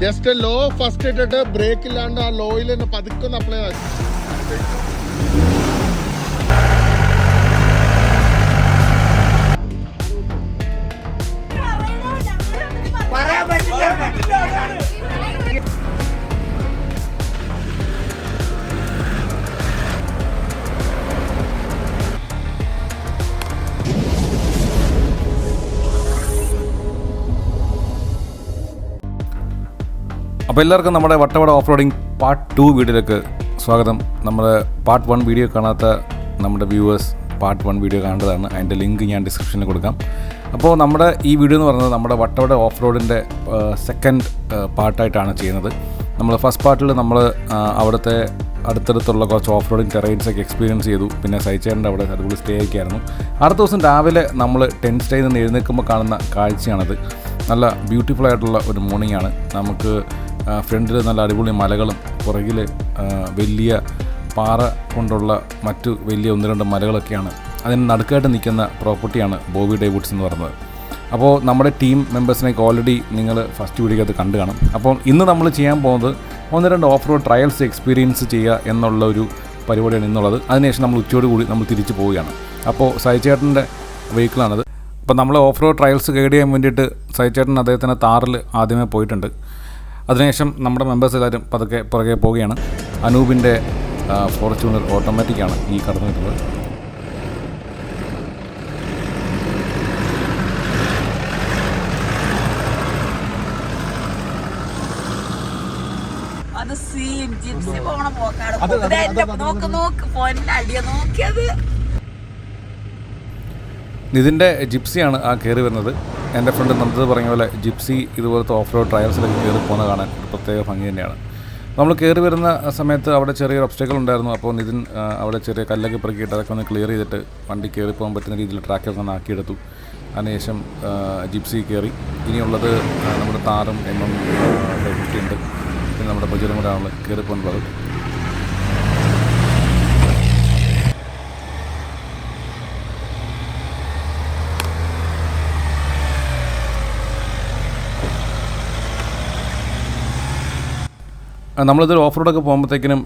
Just law first ഇട്ടിട്ട് break ഇല്ലാണ്ട് ആ ലോയിൽ തന്നെ പതുക്കൊന്ന് അപ്ലൈ അപ്പോൾ എല്ലാവർക്കും നമ്മുടെ വട്ടവട ഓഫ് റോഡിങ് പാർട്ട് 2 വീഡിയോയിലേക്ക് സ്വാഗതം. നമ്മുടെ പാർട്ട് 1 വീഡിയോ കാണാത്ത നമ്മുടെ വ്യൂവേഴ്സ് പാർട്ട് 1 വീഡിയോ കാണേണ്ടതാണ്. അതിൻ്റെ ലിങ്ക് ഞാൻ ഡിസ്ക്രിപ്ഷനിൽ കൊടുക്കാം. അപ്പോൾ നമ്മുടെ ഈ വീഡിയോ എന്ന് പറയുന്നത് നമ്മുടെ വട്ടവട ഓഫ് റോഡിൻ്റെ സെക്കൻഡ് പാർട്ടായിട്ടാണ് ചെയ്യുന്നത്. നമ്മൾ ഫസ്റ്റ് പാർട്ടിൽ നമ്മൾ അവിടുത്തെ അടുത്തടുത്തുള്ള കുറച്ച് ഓഫ് റോഡിങ് ടെറൈൻസൊക്കെ എക്സ്പീരിയൻസ് ചെയ്തു. പിന്നെ സൈച്ചേറിൻ്റെ അവിടെ അതുപോലെ സ്റ്റേ ഒക്കെയായിരുന്നു. അടുത്ത ദിവസം രാവിലെ നമ്മൾ ടെൻറ്റ് സ്റ്റേയിൽ നിന്ന് എഴുന്നേൽക്കുമ്പോൾ കാണുന്ന കാഴ്ചയാണത്. നല്ല ബ്യൂട്ടിഫുൾ ആയിട്ടുള്ള ഒരു മോർണിംഗ് ആണ്. നമുക്ക് ഫ്രണ്ടിൽ നല്ല അടിപൊളി മലകളും പുറകിൽ വലിയ പാറ കൊണ്ടുള്ള മറ്റു വലിയ 1-2 മലകളൊക്കെയാണ്. അതിന് നടുക്കായിട്ട് നിൽക്കുന്ന പ്രോപ്പർട്ടിയാണ് ബോവിഡേ വുഡ്സ് എന്ന് പറയുന്നത്. അപ്പോൾ നമ്മുടെ ടീം മെമ്പേഴ്സിനൊക്കെ ഓൾറെഡി നിങ്ങൾ ഫസ്റ്റ് വീഡിയോക്കകത്ത് കണ്ടു കാണും. അപ്പോൾ ഇന്ന് നമ്മൾ ചെയ്യാൻ പോകുന്നത് 1-2 ഓഫ് റോഡ് ട്രയൽസ് എക്സ്പീരിയൻസ് ചെയ്യുക എന്നുള്ള ഒരു പരിപാടിയാണ് ഇന്നുള്ളത്. അതിനുശേഷം നമ്മൾ ഉച്ചയോടുകൂടി നമ്മൾ തിരിച്ചു പോവുകയാണ്. അപ്പോൾ സൈച്ചേട്ടൻ്റെ വെഹിക്കിളാണത്. അപ്പോൾ നമ്മൾ ഓഫ് റോഡ് ട്രയൽസ് ഗൈഡ് ചെയ്യാൻ വേണ്ടിയിട്ട് സൈച്ചേട്ടൻ അദ്ദേഹത്തിൻ്റെ താറിൽ ആദ്യമേ പോയിട്ടുണ്ട്. അതിനുശേഷം നമ്മുടെ മെമ്പേഴ്സ് എല്ലാവരും പതുക്കെ പുറകെ പോവുകയാണ്. അനൂപിൻ്റെ ഫോർച്യൂണർ ഓട്ടോമാറ്റിക്കാണ് ഈ കടന്നു വരുന്നത്. ഇതിൻ്റെ ജിപ്സിയാണ് ആ കയറി വരുന്നത്. എൻ്റെ ഫ്രണ്ട് നന്ദത് പറഞ്ഞ പോലെ ജിപ്സി ഇതുപോലത്തെ ഓഫ് റോഡ് ട്രയൽസിലൊക്കെ കയറി പോകുന്ന കാണാൻ ഒരു പ്രത്യേക ഭംഗി തന്നെയാണ്. നമ്മൾ കയറി വരുന്ന സമയത്ത് അവിടെ ചെറിയൊരു ഒബ്സ്റ്റക്കിൾ ഉണ്ടായിരുന്നു. അപ്പോൾ നിതിൻ അവിടെ ചെറിയ കല്ലൊക്കെ പെറുക്കിയിട്ട് അതൊക്കെ ഒന്ന് ക്ലിയർ ചെയ്തിട്ട് വണ്ടി കയറി പോകാൻ പറ്റുന്ന രീതിയിൽ ട്രാക്കൊക്കെ ഒന്ന് ആക്കിയെടുത്തു. അതിനുശേഷം ജിപ്സി കയറി. ഇനിയുള്ളത് നമ്മുടെ താറും MM 50 ഉണ്ട്. പിന്നെ നമ്മുടെ ബജറും കൂടെ ആണല്ലോ കയറി പോകുന്നത്. നമ്മളിതൊരു ഓഫ് റോഡൊക്കെ പോകുമ്പോഴത്തേക്കിനും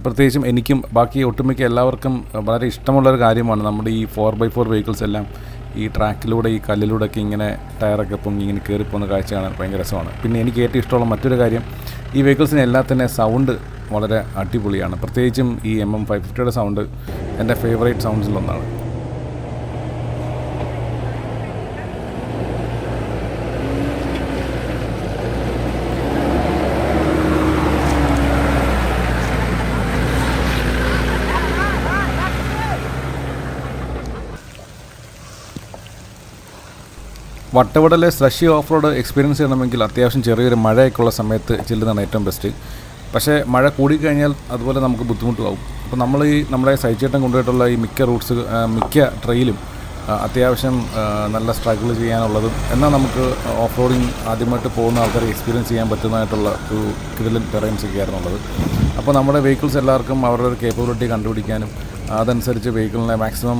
പ്രത്യേകിച്ചും എനിക്കും ബാക്കി ഒട്ടുമിക്ക എല്ലാവർക്കും വളരെ ഇഷ്ടമുള്ളൊരു കാര്യമാണ് നമ്മുടെ ഈ 4x4 വെഹിക്കിൾസ് എല്ലാം ഈ ട്രാക്കിലൂടെ ഈ കല്ലിലൂടെയൊക്കെ ഇങ്ങനെ ടയറൊക്കെ പൊങ്ങി ഇങ്ങനെ കയറിപ്പോകുന്ന കാഴ്ച കാണാൻ ഭയങ്കര രസമാണ്. പിന്നെ എനിക്ക് ഏറ്റവും ഇഷ്ടമുള്ള മറ്റൊരു കാര്യം ഈ വെഹിക്കിൾസിന് എല്ലാത്തിൻ്റെ സൗണ്ട് വളരെ അടിപൊളിയാണ്. പ്രത്യേകിച്ചും ഈ MM 550യുടെ സൗണ്ട് എൻ്റെ favourite സൗണ്ട്സിലൊന്നാണ്. വട്ടവടയിലെ slushy off road experience ചെയ്യണമെങ്കിൽ അത്യാവശ്യം ചെറിയൊരു മഴയൊക്കെയുള്ള സമയത്ത് ചെല്ലുന്നതാണ് ഏറ്റവും ബെസ്റ്റ്. പക്ഷേ മഴ കൂടിക്കഴിഞ്ഞാൽ അതുപോലെ നമുക്ക് ബുദ്ധിമുട്ടുമാകും. അപ്പോൾ നമ്മൾ ഈ നമ്മുടെ സൈച്ചേട്ടൻ കൊണ്ടുപോയിട്ടുള്ള ഈ മിക്ക ട്രെയിലും അത്യാവശ്യം നല്ല സ്ട്രഗിൾ ചെയ്യാനുള്ളതും എന്നാൽ നമുക്ക് ഓഫ് റോഡിങ് ആദ്യമായിട്ട് പോകുന്ന ആൾക്കാരെ എക്സ്പീരിയൻസ് ചെയ്യാൻ പറ്റുന്നതായിട്ടുള്ള ഒരു കിടിലൻ ടെറൈൻസ് ഒക്കെ ആയിരുന്നു ഉള്ളത്. അപ്പോൾ നമ്മുടെ വെഹിക്കിൾസ് എല്ലാവർക്കും അവരുടെ ഒരു കേപ്പബിലിറ്റി കണ്ടുപിടിക്കാനും അതനുസരിച്ച് വെഹിക്കിളിനെ മാക്സിമം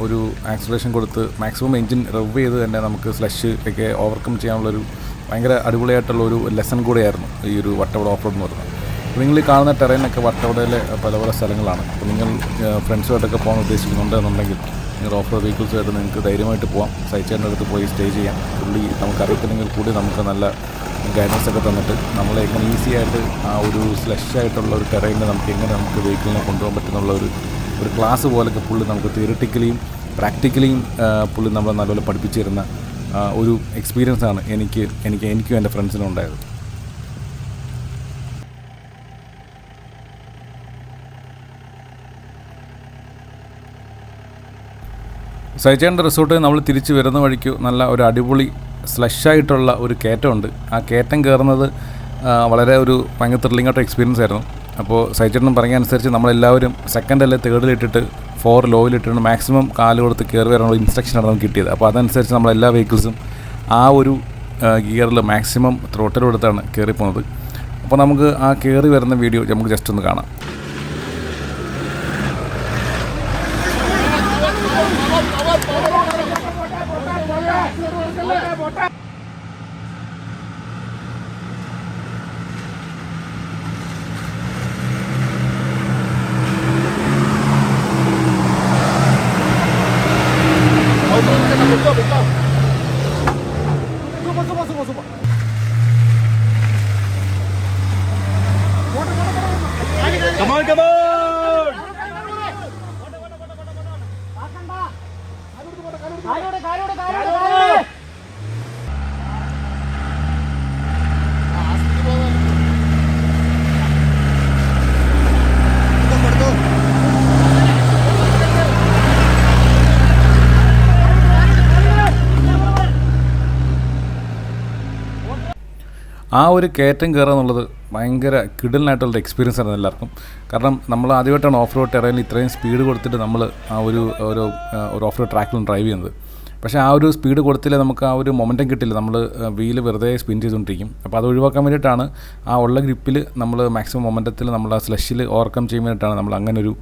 ഒരു ആക്സിലറേഷൻ കൊടുത്ത് മാക്സിമം എൻജിൻ റവ് ചെയ്ത് തന്നെ നമുക്ക് സ്ലഷ് ഒക്കെ ഓവർകം ചെയ്യാനുള്ളൊരു ഭയങ്കര അടിപൊളിയായിട്ടുള്ള ഒരു ലെസൺ കൂടെയായിരുന്നു ഈ ഒരു വട്ടവട ഓഫ് റോഡ് എന്ന് പറയുന്നത്. അപ്പോൾ നിങ്ങൾ ഈ കാണുന്ന ടെറൈനൊക്കെ വട്ടവടയിലെ പല പല സ്ഥലങ്ങളാണ്. അപ്പോൾ നിങ്ങൾ ഫ്രണ്ട്സുമായിട്ടൊക്കെ പോകാൻ ഉദ്ദേശിക്കുന്നുണ്ടെന്നുണ്ടെങ്കിൽ നിങ്ങൾ ഓഫ് റോഡ് വെഹിക്കിൾസുമായിട്ട് നിങ്ങൾക്ക് ധൈര്യമായിട്ട് പോകാം. സൈച്ചേറിൻ്റെ അടുത്ത് പോയി സ്റ്റേ ചെയ്യാം. പുള്ളി നമുക്കറിയത്തില്ലെങ്കിൽ കൂടി നമുക്ക് നല്ല ഗൈഡൻസൊക്കെ തന്നിട്ട് നമ്മളെ എങ്ങനെ ഈസി ആയിട്ട് ആ ഒരു സ്ലഷ് ആയിട്ടുള്ള ഒരു ടെറൈനിൽ നമുക്ക് വെഹിക്കിളിനെ കൊണ്ടുപോകാൻ പറ്റുന്നുള്ള ഒരു ക്ലാസ് പോലൊക്കെ പുള്ളി നമുക്ക് തിയറിറ്റിക്കലിയും പ്രാക്ടിക്കലിയും പുള്ളി നമ്മളെ നല്ലപോലെ പഠിപ്പിച്ചു തരുന്ന ഒരു എക്സ്പീരിയൻസാണ് എനിക്കും എൻ്റെ ഫ്രണ്ട്സിനും ഉണ്ടായത്. സൈച്ചേറിൻ്റെ റിസോർട്ട് നമ്മൾ തിരിച്ച് വരുന്ന വഴിക്ക് നല്ല ഒരു അടിപൊളി സ്ലഷായിട്ടുള്ള ഒരു കയറ്റമുണ്ട്. ആ കയറ്റം കയറുന്നത് വളരെ ഒരു ഭയങ്കര ത്രില്ലിംഗ് ആയിട്ട് എക്സ്പീരിയൻസ് ആയിരുന്നു. അപ്പോൾ സൈച്ചേട്ടൻ പറഞ്ഞ അനുസരിച്ച് നമ്മളെല്ലാവരും സെക്കൻഡ് അല്ലെ തേർഡിലിട്ടിട്ട് 4 ലോയിലിട്ടിട്ട് മാക്സിമം കാല് കൊടുത്ത് കയറി വരാനുള്ള ഇൻസ്ട്രക്ഷനാണ് നമുക്ക് കിട്ടിയത്. അപ്പോൾ അതനുസരിച്ച് നമ്മളെല്ലാ വെഹിക്കിൾസും ആ ഒരു ഗിയറിൽ മാക്സിമം ത്രോട്ടിൽ കൊടുത്താണ് കയറി പോകുന്നത്. അപ്പോൾ നമുക്ക് ആ കയറി വരുന്ന വീഡിയോ നമുക്ക് ജസ്റ്റ് ഒന്ന് കാണാം. ആ ഒരു കയറ്റം കയറുക എന്നുള്ളത് ഭയങ്കര കിടലിനായിട്ടുള്ള എക്സ്പീരിയൻസ് ആയിരുന്നു എല്ലാവർക്കും. കാരണം നമ്മൾ ആദ്യമായിട്ടാണ് ഓഫ് റോഡ് ടെറൈനിൽ ഇത്രയും സ്പീഡ് കൊടുത്തിട്ട് നമ്മൾ ആ ഒരു ഓഫ് റോഡ് ട്രാക്കിലും ഡ്രൈവ് ചെയ്യുന്നത്. പക്ഷേ ആ ഒരു സ്പീഡ് കൊടുത്തില്ല, നമുക്ക് ആ ഒരു മൊമെൻറ്റം കിട്ടില്ല. നമ്മൾ വീല് വെറുതെ സ്പിൻ ചെയ്തുകൊണ്ടിരിക്കും. അപ്പോൾ അത് ഒഴിവാക്കാൻ വേണ്ടിയിട്ടാണ് ആ ഉള്ള ഗ്രിപ്പിൽ നമ്മൾ മാക്സിമം മൊമെൻറ്റത്തിൽ നമ്മൾ ആ സ്ലഷിൽ ഓവർകം ചെയ്യാൻ വേണ്ടിയിട്ടാണ് നമ്മൾ അങ്ങനൊരു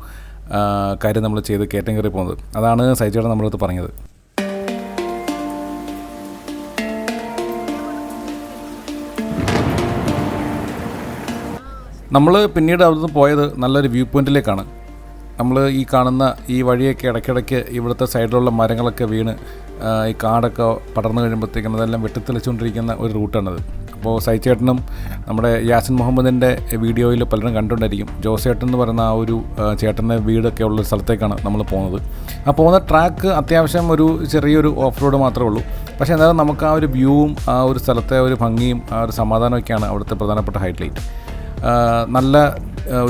കാര്യം നമ്മൾ ചെയ്ത് കയറ്റം കയറി പോകുന്നത്. അതാണ് സൈജേട്ടൻ നമ്മളടുത്ത് പറഞ്ഞത്. നമ്മൾ പിന്നീട് അവിടുന്ന് പോയത് നല്ലൊരു വ്യൂ പോയിൻറ്റിലേക്കാണ്. നമ്മൾ ഈ കാണുന്ന ഈ വഴിയൊക്കെ ഇടയ്ക്കിടയ്ക്ക് ഇവിടുത്തെ സൈഡിലുള്ള മരങ്ങളൊക്കെ വീണ് ഈ കാടൊക്കെ പടർന്നു കഴിയുമ്പോഴത്തേക്കും അതെല്ലാം വെട്ടിത്തെളിച്ചുകൊണ്ടിരിക്കുന്ന ഒരു റൂട്ടാണത്. അപ്പോൾ സൈചേട്ടനും നമ്മുടെ യാസിൻ മുഹമ്മദിൻ്റെ വീഡിയോയിൽ പലരും കണ്ടുകൊണ്ടായിരിക്കും. ജോസേട്ടൻ എന്ന് പറയുന്ന ആ ഒരു ചേട്ടൻ്റെ വീടൊക്കെ ഉള്ളൊരു സ്ഥലത്തേക്കാണ് നമ്മൾ പോകുന്നത്. ആ പോകുന്ന ട്രാക്ക് അത്യാവശ്യം ഒരു ചെറിയൊരു ഓഫ് റോഡ് മാത്രമേ ഉള്ളൂ. പക്ഷേ എന്നാലും നമുക്ക് ആ ഒരു വ്യൂവും ആ ഒരു സ്ഥലത്തെ ഒരു ഭംഗിയും ആ ഒരു സമാധാനമൊക്കെയാണ് അവിടുത്തെ പ്രധാനപ്പെട്ട ഹൈലൈറ്റ്. നല്ല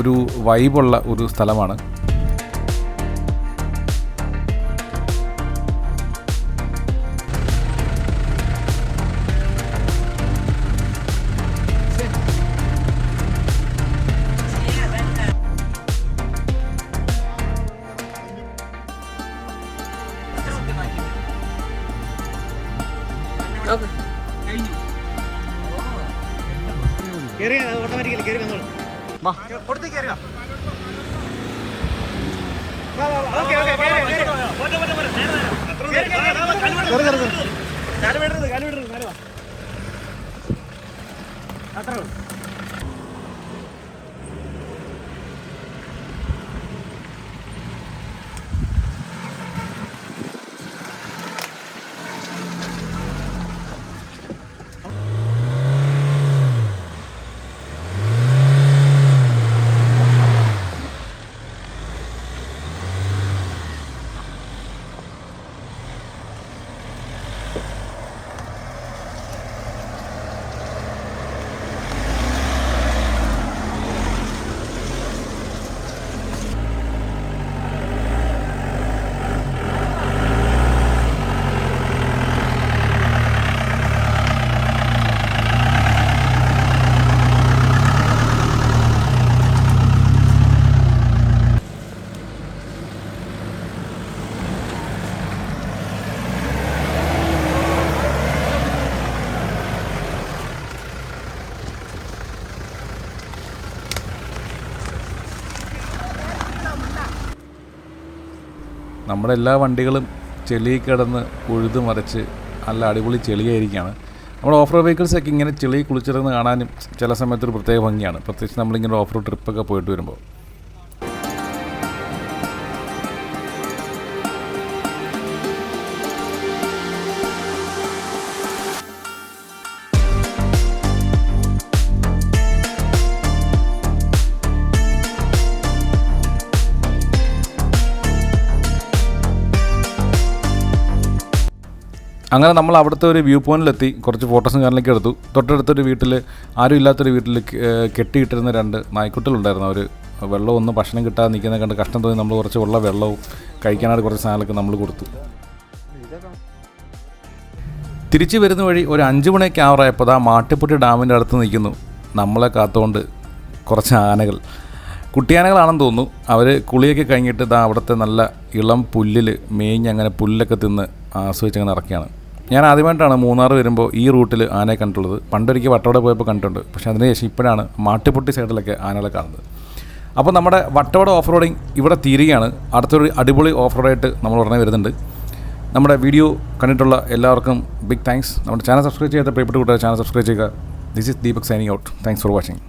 ഒരു വൈബുള്ള ഒരു സ്ഥലമാണ്. നമ്മുടെ എല്ലാ വണ്ടികളും ചെളി കിടന്ന് ഉഴുത് മറിച്ച് നല്ല അടിപൊളി ചെളിയായിരിക്കുകയാണ്. നമ്മുടെ ഓഫ് റോഡ് വെഹിക്കിൾസൊക്കെ ഇങ്ങനെ ചെളി കുളിച്ചിരുന്ന് കാണാനും ചില സമയത്തൊരു പ്രത്യേക ഭംഗിയാണ്, പ്രത്യേകിച്ച് നമ്മളിങ്ങനെ ഓഫ് റോഡ് ട്രിപ്പൊക്കെ പോയിട്ട് വരുമ്പോൾ. അങ്ങനെ നമ്മൾ അവിടുത്തെ ഒരു വ്യൂ പോയിന്റിലെത്തി കുറച്ച് ഫോട്ടോസും കാര്യങ്ങളൊക്കെ എടുത്തു. തൊട്ടടുത്തൊരു വീട്ടിൽ, ആരും ഇല്ലാത്തൊരു വീട്ടിൽ കെട്ടിയിട്ടിരുന്ന 2 നായ്ക്കുട്ടികളുണ്ടായിരുന്നു. അവർ വെള്ളമൊന്നും ഭക്ഷണം കിട്ടാതെ നിൽക്കുന്നത് കണ്ട് കഷ്ടം തോന്നി നമ്മൾ കുറച്ച് ഉള്ള വെള്ളവും കഴിക്കാനായിട്ട് കുറച്ച് സാധനങ്ങളൊക്കെ നമ്മൾ കൊടുത്തു. തിരിച്ചു വരുന്ന വഴി ഒരു 5 മണിയൊക്കെ ആവറായപ്പോൾ ആ മാട്ടിപ്പൊട്ടി ഡാമിൻ്റെ അടുത്ത് നിൽക്കുന്നു നമ്മളെ കാത്തുകൊണ്ട് കുറച്ച് ആനകൾ. കുട്ടിയാനകളാണെന്ന് തോന്നുന്നു. അവർ കുളിയൊക്കെ കഴിഞ്ഞിട്ട് അവിടുത്തെ നല്ല ഇളം പുല്ലിൽ മേഞ്ഞങ്ങനെ പുല്ലൊക്കെ തിന്ന് ആസ്വദിച്ചങ്ങനെ ഇറക്കിയാണ്. ഞാൻ ആദ്യമായിട്ടാണ് മൂന്നാർ വരുമ്പോൾ ഈ റൂട്ടിൽ ആനയെ കണ്ടിട്ടുള്ളത്. പണ്ടൊരിക്കൽ വട്ടവട പോയപ്പോൾ കണ്ടിട്ടുണ്ട്. പക്ഷേ അതിനുശേഷം ഇപ്പോഴാണ് മാട്ടിപ്പൊട്ടി സൈഡിലൊക്കെ ആനകളെ കാണുന്നത്. അപ്പോൾ നമ്മുടെ വട്ടവട ഓഫ് റോഡിങ് ഇവിടെ തീരുകയാണ്. അടുത്തൊരു അടിപൊളി ഓഫ് റോഡായിട്ട് നമ്മൾ ഉടനെ വരുന്നുണ്ട്. നമ്മുടെ വീഡിയോ കണ്ടിട്ടുള്ള എല്ലാവർക്കും ബിഗ് താങ്ക്സ്. നമ്മുടെ ചാനൽ സബ്സ്ക്രൈബ് ചെയ്യാത്ത പ്രിയപ്പെട്ട കൂട്ടുകാർ ചാനൽ സബ്സ്ക്രൈബ് ചെയ്യുക. This is Deepak signing out. Thanks for watching.